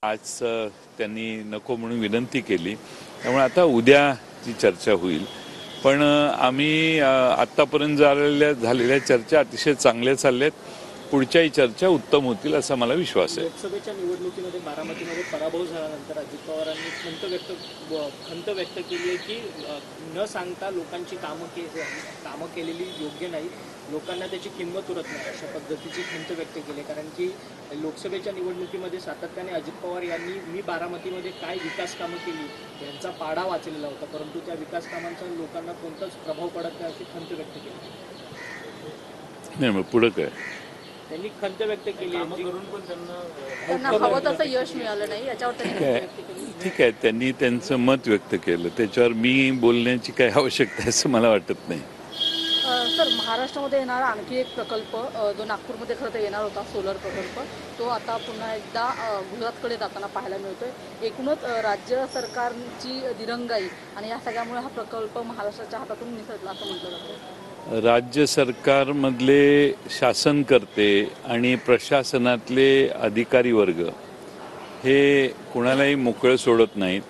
आज त्यांनी नको म्हणून विनंती केली, त्यामुळे आता उद्या ती चर्चा होईल. पण आम्ही आत्तापर्यंत झालेल्या चर्चा अतिशय चांगल्या चालल्यात. पुढच्याही चर्चा उत्तम होतील असा मला विश्वास आहे. लोकसभेच्या निवडणुकीमध्ये बारामतीमध्ये पराभव झाल्यानंतर अजित पवारांनी खंत व्यक्त केली आहे की न सांगता लोकांची कामं केलेली योग्य नाही, लोकांना त्याची किंमत उरत नाही, अशा पद्धतीची खंत व्यक्त केली. कारण की लोकसभेच्या निवडणुकीमध्ये सातत्याने अजित पवार यांनी मी बारामतीमध्ये काय विकास कामं केली यांचा पाढा वाचलेला होता, परंतु त्या विकास कामांचा लोकांना कोणताच प्रभाव पडत नाही अशी खंत व्यक्त केली. नाही, मग पुढं काय त्यांनी खंत व्यक्त केली करून पण त्यांना हवं तसं यश मिळालं नाही याच्यावर ठीक आहे, त्यांनी त्यांचं मत व्यक्त केलं, त्याच्यावर मी बोलण्याची काही आवश्यकता आहे असं मला वाटत नाही. सर, महाराष्ट्रामध्ये येणारा आणखी एक प्रकल्प जो नागपूरमध्ये खरं तर येणार होता, सोलर प्रकल्प, तो आता पुन्हा एकदा गुजरातकडे जाताना पाहायला मिळतोय. एकूणच राज्य सरकारची दिरंगाई आणि या सगळ्यामुळे हा प्रकल्प महाराष्ट्राच्या हातातून निसटला असं म्हटलं जातं. राज्य सरकारमधले शासनकर्ते आणि प्रशासनातले अधिकारी वर्ग हे कुणालाही मोकळं सोडत नाहीत.